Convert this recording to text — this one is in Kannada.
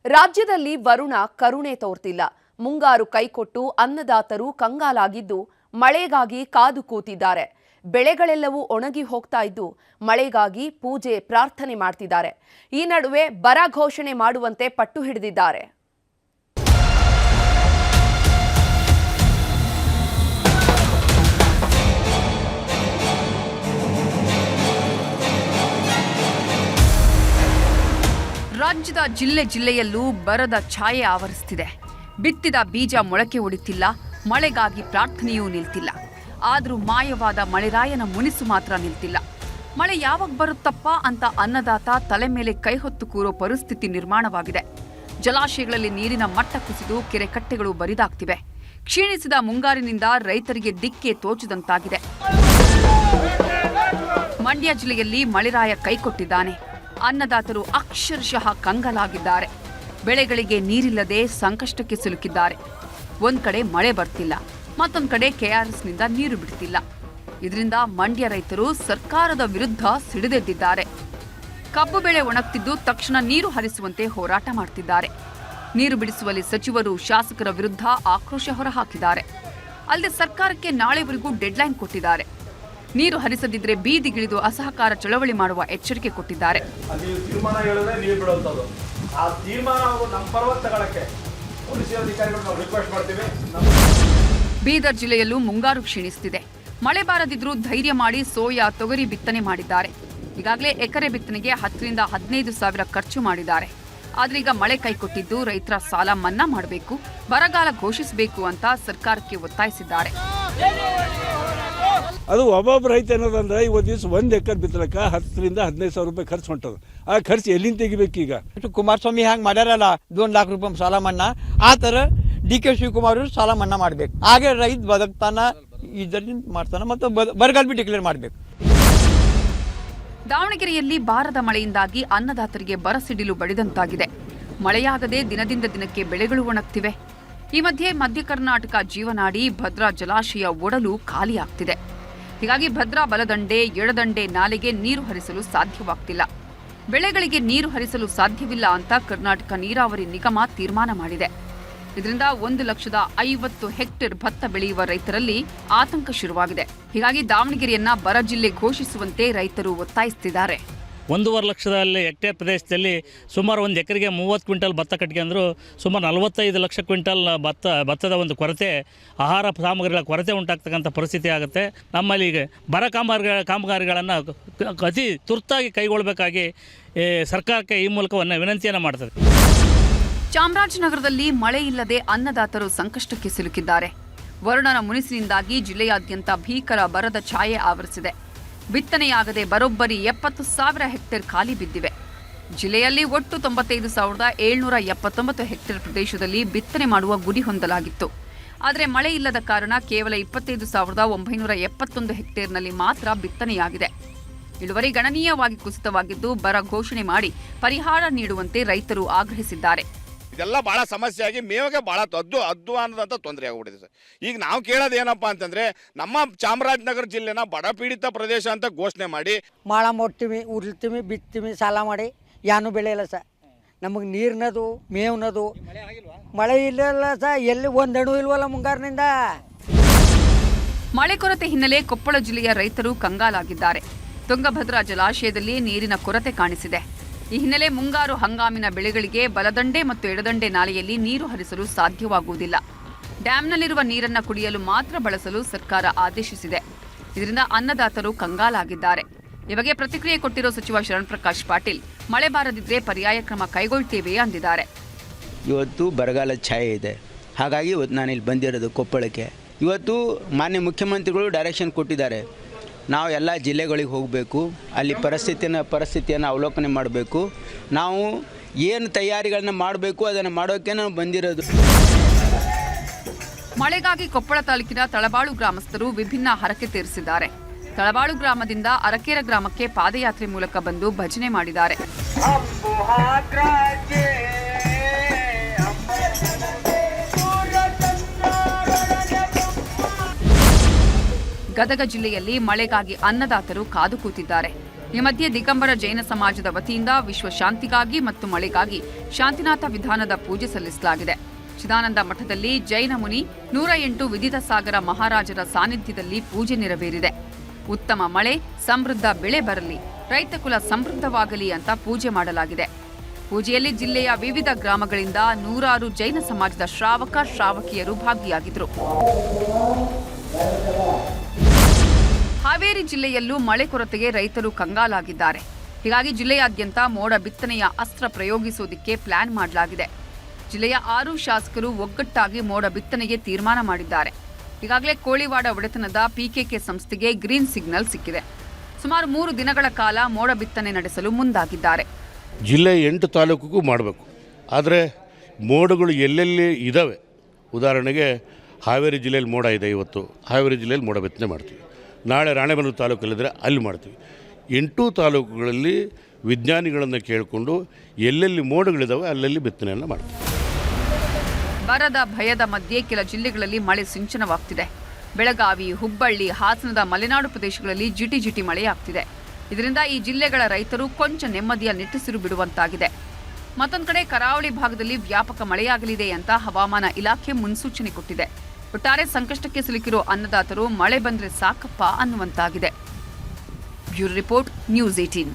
ರಾಜ್ಯದಲ್ಲಿ ವರುಣ ಕರುಣೆ ತೋರ್ತಿಲ್ಲ. ಮುಂಗಾರು ಕೈಕೊಟ್ಟು ಅನ್ನದಾತರು ಕಂಗಾಲಾಗಿದ್ದು ಮಳೆಗಾಗಿ ಕಾದು ಕೂತಿದ್ದಾರೆ. ಬೆಳೆಗಳೆಲ್ಲವೂ ಒಣಗಿ ಹೋಗ್ತಾ ಇದ್ದು ಮಳೆಗಾಗಿ ಪೂಜೆ ಪ್ರಾರ್ಥನೆ ಮಾಡ್ತಿದ್ದಾರೆ. ಈ ನಡುವೆ ಬರ ಘೋಷಣೆ ಮಾಡುವಂತೆ ಪಟ್ಟು ಹಿಡಿದಿದ್ದಾರೆ. ರಾಜ್ಯದ ಜಿಲ್ಲೆಯಲ್ಲೂ ಬರದ ಛಾಯೆ ಆವರಿಸುತ್ತಿದೆ. ಬಿತ್ತಿದ ಬೀಜ ಮೊಳಕೆ ಒಡಿತಿಲ್ಲ, ಮಳೆಗಾಗಿ ಪ್ರಾರ್ಥನೆಯೂ ನಿಲ್ತಿಲ್ಲ. ಆದರೂ ಮಾಯವಾದ ಮಳೆರಾಯನ ಮುನಿಸು ಮಾತ್ರ ನಿಲ್ತಿಲ್ಲ. ಮಳೆ ಯಾವಾಗ ಬರುತ್ತಪ್ಪ ಅಂತ ಅನ್ನದಾತ ತಲೆ ಮೇಲೆ ಕೈ ಹೊತ್ತು ಕೂರೋ ಪರಿಸ್ಥಿತಿ ನಿರ್ಮಾಣವಾಗಿದೆ. ಜಲಾಶಯಗಳಲ್ಲಿ ನೀರಿನ ಮಟ್ಟ ಕುಸಿದು ಕೆರೆ ಕಟ್ಟೆಗಳು ಬರಿದಾಗ್ತಿವೆ. ಕ್ಷೀಣಿಸಿದ ಮುಂಗಾರಿನಿಂದ ರೈತರಿಗೆ ದಿಕ್ಕೆ ತೋಚದಂತಾಗಿದೆ. ಮಂಡ್ಯ ಜಿಲ್ಲೆಯಲ್ಲಿ ಮಳೆರಾಯ ಕೈಕೊಟ್ಟಿದ್ದಾನೆ. ಅನ್ನದಾತರು ಅಕ್ಷರಶಃ ಕಂಗಾಲಾಗಿದ್ದಾರೆ. ಬೆಳೆಗಳಿಗೆ ನೀರಿಲ್ಲದೆ ಸಂಕಷ್ಟಕ್ಕೆ ಸಿಲುಕಿದ್ದಾರೆ. ಒಂದ್ ಕಡೆ ಮಳೆ ಬರ್ತಿಲ್ಲ, ಮತ್ತೊಂದು ಕಡೆ ಕೆಆರ್ಎಸ್ನಿಂದ ನೀರು ಬಿಡ್ತಿಲ್ಲ. ಇದರಿಂದ ಮಂಡ್ಯ ರೈತರು ಸರ್ಕಾರದ ವಿರುದ್ಧ ಸಿಡಿದೆದ್ದಿದ್ದಾರೆ. ಕಬ್ಬು ಬೆಳೆ ಒಣಗ್ತಿದ್ದು ತಕ್ಷಣ ನೀರು ಹರಿಸುವಂತೆ ಹೋರಾಟ ಮಾಡ್ತಿದ್ದಾರೆ. ನೀರು ಬಿಡಿಸುವಲ್ಲಿ ಸಚಿವರು, ಶಾಸಕರ ವಿರುದ್ಧ ಆಕ್ರೋಶ ಹೊರಹಾಕಿದ್ದಾರೆ. ಅಲ್ಲದೆ ಸರ್ಕಾರಕ್ಕೆ ನಾಳೆವರೆಗೂ ಡೆಡ್ಲೈನ್ ಕೊಟ್ಟಿದ್ದಾರೆ. ನೀರು ಹರಿಸದಿದ್ರೆ ಬೀದಿಗಿಳಿದು ಅಸಹಕಾರ ಚಳವಳಿ ಮಾಡುವ ಎಚ್ಚರಿಕೆ ಕೊಟ್ಟಿದ್ದಾರೆ. ಬೀದರ್ ಜಿಲ್ಲೆಯಲ್ಲೂ ಮುಂಗಾರು ಕ್ಷೀಣಿಸುತ್ತಿದೆ. ಮಳೆ ಬಾರದಿದ್ರೂ ಧೈರ್ಯ ಮಾಡಿ ಸೋಯಾ, ತೊಗರಿ ಬಿತ್ತನೆ ಮಾಡಿದ್ದಾರೆ. ಈಗಾಗಲೇ ಎಕರೆ ಬಿತ್ತನೆಗೆ 10 ರಿಂದ 15 ಸಾವಿರ ಖರ್ಚು ಮಾಡಿದ್ದಾರೆ. ಆದ್ರೆ ಈಗ ಮಳೆ ಕೈಕೊಟ್ಟಿದ್ದು ರೈತರ ಸಾಲ ಮನ್ನಾ ಮಾಡಬೇಕು, ಬರಗಾಲ ಘೋಷಿಸಬೇಕು ಅಂತ ಸರ್ಕಾರಕ್ಕೆ ಒತ್ತಾಯಿಸಿದ್ದಾರೆ. ಅದು ಒಬ್ಬೊಬ್ಬ ರೈತ ಏನದಂದ್ರೆ ಇವತ್ತು ದಿವಸ 1 ಎಕರೆ ಬಿತ್ತಲಕ್ಕ 10 ರಿಂದ 15 ಸಾವಿರ ರೂಪಾಯಿ ಖರ್ಚು ಹೊಂಟದ. ಆ ಖರ್ಚು ಎಲ್ಲಿಂದ ತೆಗಿಬೇಕೀಗ? ಕುಮಾರಸ್ವಾಮಿ ಹ್ಯಾಂಗೆ ಮಾಡ್ಯಾರಲ್ಲ 2 ಲಕ್ಷ ರೂಪಾಯಿ ಸಾಲ ಮನ್ನಾ, ಆ ಥರ DK ಶಿವಕುಮಾರ್ ಸಾಲ ಮನ್ನಾ ಮಾಡ್ಬೇಕು. ಹಾಗೆ ರೈತ ಬದುಕ್ತಾನ, ಇದರಿಂದ ಮಾಡ್ತಾನ, ಮತ್ತು ಬರಗಾಲ ಬಿ ಡಿಕ್ಲೇರ್ ಮಾಡಬೇಕು. ದಾವಣಗೆರೆಯಲ್ಲಿ ಬಾರದ ಮಳೆಯಿಂದಾಗಿ ಅನ್ನದಾತರಿಗೆ ಬರಸಿಡಿಲು ಬಡಿದಂತಾಗಿದೆ. ಮಳೆಯಾಗದೆ ದಿನದಿಂದ ದಿನಕ್ಕೆ ಬೆಳೆಗಳು ಒಣಗ್ತಿವೆ. ಈ ಮಧ್ಯ ಕರ್ನಾಟಕ ಜೀವನಾಡಿ ಭದ್ರಾ ಜಲಾಶಯ ಒಡಲು ಖಾಲಿಯಾಗ್ತಿದೆ. ಹೀಗಾಗಿ ಭದ್ರಾ ಬಲದಂಡೆ, ಎಡದಂಡೆ ನಾಲೆಗೆ ನೀರು ಹರಿಸಲು ಸಾಧ್ಯವಾಗ್ತಿಲ್ಲ. ಬೆಳೆಗಳಿಗೆ ನೀರು ಹರಿಸಲು ಸಾಧ್ಯವಿಲ್ಲ ಅಂತ ಕರ್ನಾಟಕ ನೀರಾವರಿ ನಿಗಮ ತೀರ್ಮಾನ ಮಾಡಿದೆ. ಇದರಿಂದ 1,50,000 ಹೆಕ್ಟೇರ್ ಭತ್ತ ಬೆಳೆಯುವ ರೈತರಲ್ಲಿ ಆತಂಕ ಶುರುವಾಗಿದೆ. ಹೀಗಾಗಿ ದಾವಣಗೆರೆಯನ್ನ ಬರ ಜಿಲ್ಲೆ ಘೋಷಿಸುವಂತೆ ರೈತರು ಒತ್ತಾಯಿಸುತ್ತಿದ್ದಾರೆ. 1.5 ಲಕ್ಷದಲ್ಲಿ ಹೆಕ್ಟೇರ್ ಪ್ರದೇಶದಲ್ಲಿ ಸುಮಾರು 1 ಎಕರೆಗೆ 30 ಕ್ವಿಂಟಲ್ ಭತ್ತ ಕಟ್ಕೊಂಡ್ರು ಸುಮಾರು 45 ಲಕ್ಷ ಕ್ವಿಂಟಲ್ ಭತ್ತದ ಒಂದು ಕೊರತೆ, ಆಹಾರ ಸಾಮಗ್ರಿಗಳ ಕೊರತೆ ಉಂಟಾಗ್ತಕ್ಕಂಥ ಪರಿಸ್ಥಿತಿ ಆಗುತ್ತೆ. ನಮ್ಮಲ್ಲಿ ಈಗ ಬರ ಕಾಮಗಾರಿಗಳನ್ನು ಅತಿ ತುರ್ತಾಗಿ ಕೈಗೊಳ್ಳಬೇಕಾಗಿ ಸರ್ಕಾರಕ್ಕೆ ಈ ಮೂಲಕ ವಿನಂತಿಯನ್ನು ಮಾಡ್ತದೆ. ಚಾಮರಾಜನಗರದಲ್ಲಿ ಮಳೆ ಇಲ್ಲದೆ ಅನ್ನದಾತರು ಸಂಕಷ್ಟಕ್ಕೆ ಸಿಲುಕಿದ್ದಾರೆ. ವರುಣನ ಮುನಿಸಿನಿಂದಾಗಿ ಜಿಲ್ಲೆಯಾದ್ಯಂತ ಭೀಕರ ಬರದ ಛಾಯೆ ಆವರಿಸಿದೆ. ಬಿತ್ತನೆಯಾಗದೆ ಬರೋಬ್ಬರಿ 70,000 ಹೆಕ್ಟೇರ್ ಖಾಲಿ ಬಿದ್ದಿವೆ. ಜಿಲ್ಲೆಯಲ್ಲಿ ಒಟ್ಟು 95,779 ಹೆಕ್ಟೇರ್ ಪ್ರದೇಶದಲ್ಲಿ ಬಿತ್ತನೆ ಮಾಡುವ ಗುರಿ ಹೊಂದಲಾಗಿತ್ತು. ಆದರೆ ಮಳೆ ಇಲ್ಲದ ಕಾರಣ ಕೇವಲ 25,971 ಹೆಕ್ಟೇರ್ನಲ್ಲಿ ಮಾತ್ರ ಬಿತ್ತನೆಯಾಗಿದೆ. ಇಳುವರಿ ಗಣನೀಯವಾಗಿ ಕುಸಿತವಾಗಿದ್ದು ಬರ ಘೋಷಣೆ ಮಾಡಿ ಪರಿಹಾರ ನೀಡುವಂತೆ ರೈತರು ಆಗ್ರಹಿಸಿದ್ದಾರೆ. ಇದೆಲ್ಲ ಭಾಳ ಸಮಸ್ಯೆ ಆಗಿ ಮೇವಿಗೆ ಭಾಳ ಅಧ್ವಾನದಂಥ ತೊಂದರೆ ಆಗಿಬಿಟ್ಟಿದೆ ಸರ್. ಈಗ ನಾವು ಕೇಳೋದು ಏನಪ್ಪ ಅಂತಂದರೆ, ನಮ್ಮ ಚಾಮರಾಜನಗರ ಜಿಲ್ಲೆನ ಬಡಪೀಡಿತ ಪ್ರದೇಶ ಅಂತ ಘೋಷಣೆ ಮಾಡಿ ಮಾಳ ಮೊಡ್ತೀವಿ, ಉರ್ಲ್ತೀವಿ, ಬಿತ್ತೀವಿ, ಸಾಲ ಮಾಡಿ ಏನೂ ಬೆಳೆಯಲ್ಲ ಸರ್. ನಮಗೆ ನೀರಿನದು, ಮೇವ್ನದು ಮಳೆ ಇಲ್ಲ ಸರ್. ಎಲ್ಲಿ ಒಂದಣು ಇಲ್ವಲ್ಲ ಮುಂಗಾರಿನಿಂದ. ಮಳೆ ಕೊರತೆ ಹಿನ್ನೆಲೆ ಕೊಪ್ಪಳ ಜಿಲ್ಲೆಯ ರೈತರು ಕಂಗಾಲಾಗಿದ್ದಾರೆ. ತುಂಗಭದ್ರಾ ಜಲಾಶಯದಲ್ಲಿ ನೀರಿನ ಕೊರತೆ ಕಾಣಿಸಿದೆ. ಈ ಹಿನ್ನೆಲೆ ಮುಂಗಾರು ಹಂಗಾಮಿನ ಬೆಳೆಗಳಿಗೆ ಬಲದಂಡೆ ಮತ್ತು ಎಡದಂಡೆ ನಾಲೆಯಲ್ಲಿ ನೀರು ಹರಿಸಲು ಸಾಧ್ಯವಾಗುವುದಿಲ್ಲ. ಡ್ಯಾಂನಲ್ಲಿರುವ ನೀರನ್ನು ಕುಡಿಯಲು ಮಾತ್ರ ಬಳಸಲು ಸರ್ಕಾರ ಆದೇಶಿಸಿದೆ. ಇದರಿಂದ ಅನ್ನದಾತರು ಕಂಗಾಲಾಗಿದ್ದಾರೆ. ಈ ಬಗ್ಗೆ ಪ್ರತಿಕ್ರಿಯೆ ಕೊಟ್ಟಿರೋ ಸಚಿವ ಶರಣ್ ಪ್ರಕಾಶ್ ಪಾಟೀಲ್, ಮಳೆ ಬಾರದಿದ್ರೆ ಪರ್ಯಾಯ ಕ್ರಮ ಕೈಗೊಳ್ತೇವೆ ಅಂದಿದ್ದಾರೆ. ಇವತ್ತು ಬರಗಾಲ ಛಾಯೆ ಇದೆ, ಹಾಗಾಗಿ ಇವತ್ತು ನಾನಿಲ್ಲಿ ಬಂದಿರೋದು ಕೊಪ್ಪಳಕ್ಕೆ. ಇವತ್ತು ಮಾನ್ಯ ಮುಖ್ಯಮಂತ್ರಿಗಳು ಡೈರೆಕ್ಷನ್ ಕೊಟ್ಟಿದ್ದಾರೆ, ನಾವು ಎಲ್ಲ ಜಿಲ್ಲೆಗಳಿಗೆ ಹೋಗಬೇಕು, ಅಲ್ಲಿ ಪರಿಸ್ಥಿತಿಯನ್ನು ಅವಲೋಕನೆ ಮಾಡಬೇಕು, ನಾವು ಏನು ತಯಾರಿಗಳನ್ನ ಮಾಡಬೇಕು ಅದನ್ನು ಮಾಡೋಕ್ಕೆ ನಾವು ಬಂದಿರೋದು. ಮಳೆಗಾಗಿ ಕೊಪ್ಪಳ ತಾಲೂಕಿನ ತಳಬಾಳು ಗ್ರಾಮಸ್ಥರು ವಿಭಿನ್ನ ಹರಕೆ ತೀರಿಸಿದ್ದಾರೆ. ತಳಬಾಳು ಗ್ರಾಮದಿಂದ ಅರಕೇರ ಗ್ರಾಮಕ್ಕೆ ಪಾದಯಾತ್ರೆ ಮೂಲಕ ಬಂದು ಭಜನೆ ಮಾಡಿದ್ದಾರೆ. ಗದಗ ಜಿಲ್ಲೆಯಲ್ಲಿ ಮಳೆಗಾಗಿ ಅನ್ನದಾತರು ಕಾದು ಕೂತಿದ್ದಾರೆ. ಈ ಮಧ್ಯೆ ದಿಗಂಬರ ಜೈನ ಸಮಾಜದ ವತಿಯಿಂದ ವಿಶ್ವ ಶಾಂತಿಗಾಗಿ ಮತ್ತು ಮಳೆಗಾಗಿ ಶಾಂತಿನಾಥ ವಿಧಾನದ ಪೂಜೆ ಸಲ್ಲಿಸಲಾಗಿದೆ. ಚಿದಾನಂದ ಮಠದಲ್ಲಿ ಜೈನ ಮುನಿ 108 ವಿದಿತ ಸಾಗರ ಮಹಾರಾಜರ ಸಾನ್ನಿಧ್ಯದಲ್ಲಿ ಪೂಜೆ ನೆರವೇರಿದೆ. ಉತ್ತಮ ಮಳೆ, ಸಮೃದ್ಧ ಬೆಳೆ ಬರಲಿ, ರೈತ ಕುಲ ಸಮೃದ್ಧವಾಗಲಿ ಅಂತ ಪೂಜೆ ಮಾಡಲಾಗಿದೆ. ಪೂಜೆಯಲ್ಲಿ ಜಿಲ್ಲೆಯ ವಿವಿಧ ಗ್ರಾಮಗಳಿಂದ ನೂರಾರು ಜೈನ ಸಮಾಜದ ಶ್ರಾವಕ ಶ್ರಾವಕಿಯರು ಭಾಗಿಯಾಗಿದ್ದರು. ಹಾವೇರಿ ಜಿಲ್ಲೆಯಲ್ಲೂ ಮಳೆ ಕೊರತೆಗೆ ರೈತರು ಕಂಗಾಲಾಗಿದ್ದಾರೆ. ಹೀಗಾಗಿ ಜಿಲ್ಲೆಯಾದ್ಯಂತ ಮೋಡ ಬಿತ್ತನೆಯ ಅಸ್ತ್ರ ಪ್ರಯೋಗಿಸುವುದಕ್ಕೆ ಪ್ಲಾನ್ ಮಾಡಲಾಗಿದೆ. ಜಿಲ್ಲೆಯ 6 ಶಾಸಕರು ಒಗ್ಗಟ್ಟಾಗಿ ಮೋಡ ಬಿತ್ತನೆಗೆ ತೀರ್ಮಾನ ಮಾಡಿದ್ದಾರೆ. ಈಗಾಗಲೇ ಕೋಳಿವಾಡ ಒಡೆತನದ ಪಿಕೆಕೆ ಸಂಸ್ಥೆಗೆ ಗ್ರೀನ್ ಸಿಗ್ನಲ್ ಸಿಕ್ಕಿದೆ. ಸುಮಾರು 3 ದಿನಗಳ ಕಾಲ ಮೋಡ ಬಿತ್ತನೆ ನಡೆಸಲು ಮುಂದಾಗಿದ್ದಾರೆ. ಜಿಲ್ಲೆ 8 ತಾಲೂಕಿಗೂ ಮಾಡಬೇಕು. ಆದರೆ ಮೋಡಗಳು ಎಲ್ಲೆಲ್ಲಿ ಇದ್ದಾವೆ, ಉದಾಹರಣೆಗೆ ಹಾವೇರಿ ಜಿಲ್ಲೆಯಲ್ಲಿ ಮೋಡ ಇದೆ, ಇವತ್ತು ಹಾವೇರಿ ಜಿಲ್ಲೆಯಲ್ಲಿ ಮೋಡ ಬಿತ್ತನೆ ಮಾಡ್ತೀವಿ. ನಾಳೆ ರಾಣೆಬೆನ್ನೂರು ತಾಲೂಕಲ್ಲಿದ್ದರೆ ಅಲ್ಲಿ ಮಾಡ್ತೀವಿ. 8 ತಾಲೂಕುಗಳಲ್ಲಿ ವಿಜ್ಞಾನಿಗಳನ್ನು ಕೇಳಿಕೊಂಡು ಎಲ್ಲೆಲ್ಲಿ ಮೋಡಗಳಿದ್ದಾವೆ ಅಲ್ಲೆಲ್ಲಿ ಬಿತ್ತನೆಯನ್ನು ಮಾಡ್ತೀವಿ. ಬರದ ಭಯದ ಮಧ್ಯೆ ಕೆಲ ಜಿಲ್ಲೆಗಳಲ್ಲಿ ಮಳೆ ಸಿಂಚನವಾಗ್ತಿದೆ. ಬೆಳಗಾವಿ, ಹುಬ್ಬಳ್ಳಿ, ಹಾಸನದ ಮಲೆನಾಡು ಪ್ರದೇಶಗಳಲ್ಲಿ ಜಿಟಿ ಮಳೆಯಾಗ್ತಿದೆ. ಇದರಿಂದ ಈ ಜಿಲ್ಲೆಗಳ ರೈತರು ಕೊಂಚ ನೆಮ್ಮದಿಯ ನಿಟ್ಟುಸಿರು ಬಿಡುವಂತಾಗಿದೆ. ಮತ್ತೊಂದು ಕಡೆ ಕರಾವಳಿ ಭಾಗದಲ್ಲಿ ವ್ಯಾಪಕ ಮಳೆಯಾಗಲಿದೆ ಅಂತ ಹವಾಮಾನ ಇಲಾಖೆ ಮುನ್ಸೂಚನೆ ಕೊಟ್ಟಿದೆ. ಒಟ್ಟಾರೆ ಸಂಕಷ್ಟಕ್ಕೆ ಸಿಲುಕಿರೋ ಅನ್ನದಾತರು ಮಳೆ ಬಂದ್ರೆ ಸಾಕಪ್ಪ ಅನ್ನುವಂತಾಗಿದೆ. Bureau report, news 18.